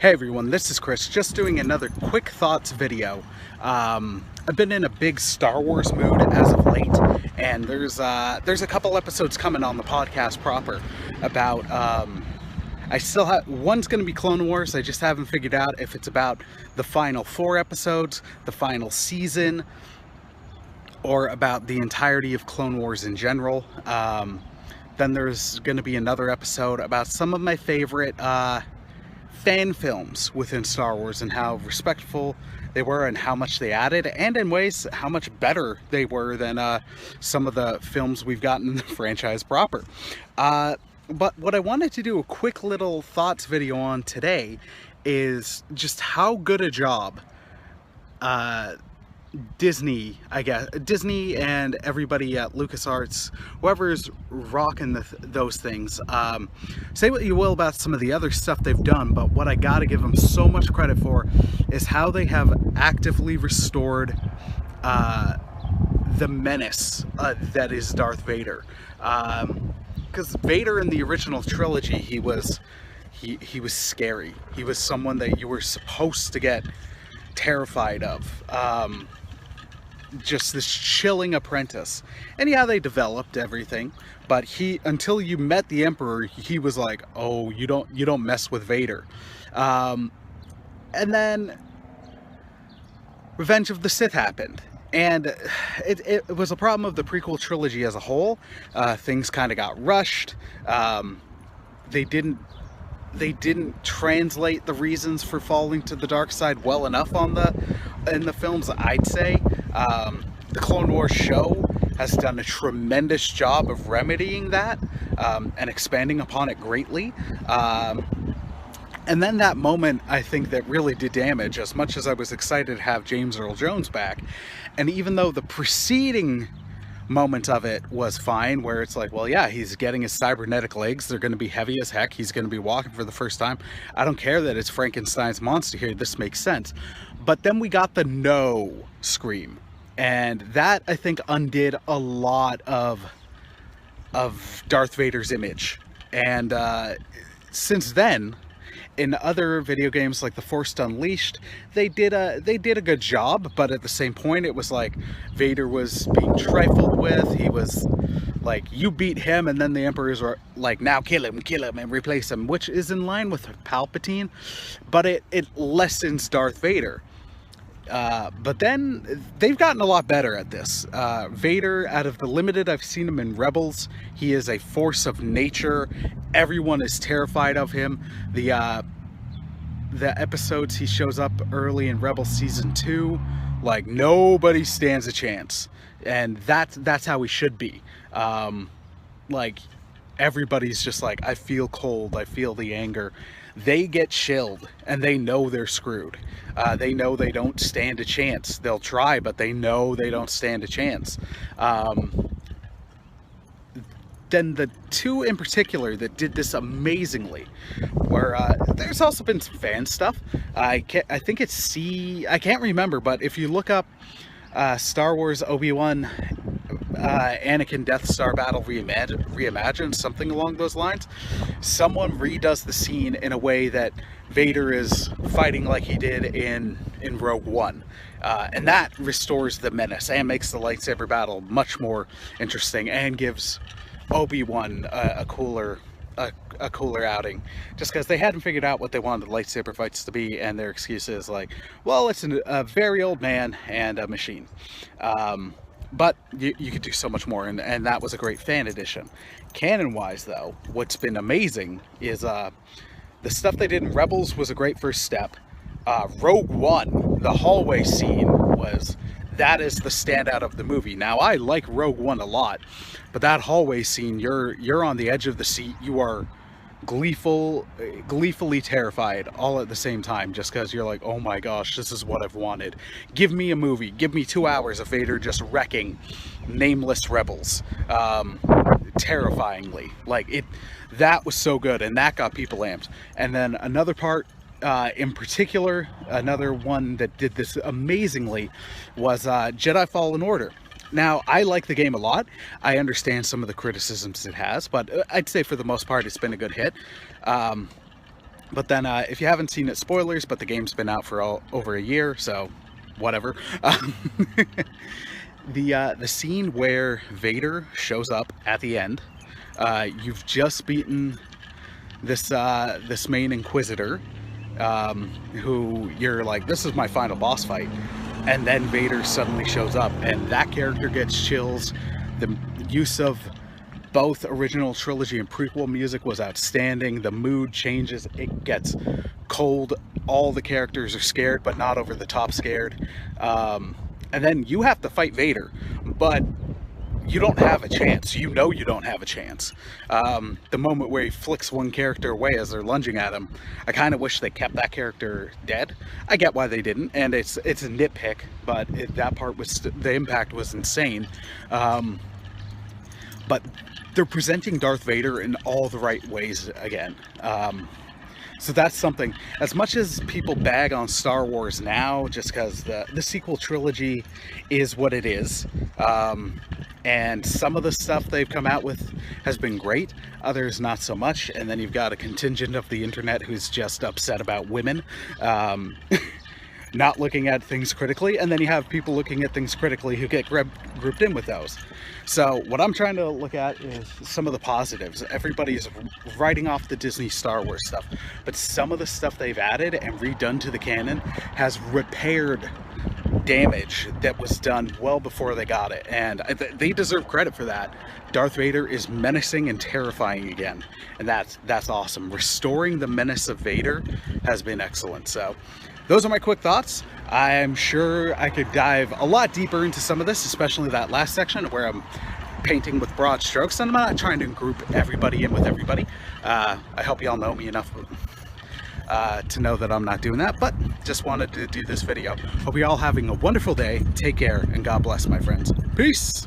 Hey everyone, this is Chris, just doing another quick thoughts video. I've been in a big Star Wars mood as of late, and there's a couple episodes coming on the podcast proper about, I still have, one's going to be Clone Wars. I just haven't figured out if it's about the final 4 episodes, the final season, or about the entirety of Clone Wars in general. Then there's going to be another episode about some of my favorite, fan films within Star Wars and how respectful they were and how much they added, and in ways how much better they were than some of the films we've gotten in the franchise proper. But what I wanted to do a quick little thoughts video on today is just how good a job Disney, I guess, Disney and everybody at LucasArts, whoever's rocking those things, say what you will about some of the other stuff they've done, but what I gotta give them so much credit for is how they have actively restored the menace that is Darth Vader. Because Vader in the original trilogy, he was scary. He was someone that you were supposed to get terrified of. Just this chilling apprentice. And yeah, they developed everything, but until you met the Emperor, he was like, oh, you don't mess with Vader. And then Revenge of the Sith happened, and it was a problem of the prequel trilogy as a whole. Things kind of got rushed. They didn't translate the reasons for falling to the dark side well enough in the films, I'd say. The Clone Wars show has done a tremendous job of remedying that and expanding upon it greatly. And then that moment, I think, that really did damage, as much as I was excited to have James Earl Jones back. And even though the preceding moment of it was fine, where it's like, well, yeah, he's getting his cybernetic legs, they're going to be heavy as heck, he's going to be walking for the first time, I don't care that it's Frankenstein's monster here, this makes sense. But then we got the no scream, and that, I think, undid a lot of Darth Vader's image. And since then, in other video games like The Force Unleashed, they did a good job, but at the same point, it was like Vader was being trifled with. He was like, you beat him, and then the Emperors were like, now kill him, and replace him, which is in line with Palpatine, but it lessens Darth Vader. But then they've gotten a lot better at this. Vader, out of the limited I've seen him in Rebels, he is a force of nature. Everyone is terrified of him. The episodes he shows up early in Rebels Season 2, like, nobody stands a chance. And that's how he should be. Like, everybody's just like, I feel cold, I feel the anger. They get chilled, and they know they're screwed. They know they don't stand a chance. They'll try, but they know they don't stand a chance. Then the two in particular that did this amazingly were, there's also been some fan stuff. I think it's I can't remember, but if you look up Star Wars Obi-Wan Anakin Death Star battle reimagined, something along those lines, someone redoes the scene in a way that Vader is fighting like he did in Rogue One, and that restores the menace and makes the lightsaber battle much more interesting and gives Obi-Wan a cooler outing, just because they hadn't figured out what they wanted the lightsaber fights to be, and their excuse is like, well, it's a very old man and a machine. But you could do so much more, and that was a great fan edition. Canon-wise, though, what's been amazing is the stuff they did in Rebels was a great first step. Rogue One, the hallway scene, that is the standout of the movie. Now, I like Rogue One a lot, but that hallway scene, you're on the edge of the seat. You are gleefully terrified all at the same time, just because you're like, oh my gosh, this is what I've wanted. Give me a movie. Give me 2 hours of Vader just wrecking nameless rebels, terrifyingly. Like, that was so good, and that got people amped. And then another part, in particular, another one that did this amazingly was Jedi Fallen Order. Now, I like the game a lot. I understand some of the criticisms it has, but I'd say for the most part it's been a good hit. But then if you haven't seen it, spoilers, but the game's been out for over a year, so whatever. The scene where Vader shows up at the end, you've just beaten this main Inquisitor, who you're like, this is my final boss fight, and then Vader suddenly shows up, and that character gets chills. The use of both original trilogy and prequel music was outstanding. The mood changes, it gets cold, all the characters are scared but not over the top scared, and then you have to fight Vader, but you don't have a chance. You know you don't have a chance. The moment where he flicks one character away as they're lunging at him, I kind of wish they kept that character dead. I get why they didn't, and it's a nitpick, but that part was, the impact was insane. But they're presenting Darth Vader in all the right ways again. So that's something. As much as people bag on Star Wars now, just because the sequel trilogy is what it is, and some of the stuff they've come out with has been great, others not so much, and then you've got a contingent of the internet who's just upset about women not looking at things critically, and then you have people looking at things critically who get grouped in with those. So what I'm trying to look at is some of the positives. Everybody's writing off the Disney Star Wars stuff, but some of the stuff they've added and redone to the canon has repaired damage that was done well before they got it, and they deserve credit for that. Darth Vader is menacing and terrifying again, and that's awesome. Restoring the menace of Vader has been excellent. So those are my quick thoughts. I'm sure I could dive a lot deeper into some of this, especially that last section where I'm painting with broad strokes, and I'm not trying to group everybody in with everybody. I hope y'all know me enough to know that I'm not doing that, but just wanted to do this video. Hope you're all having a wonderful day. Take care, and God bless, my friends. Peace!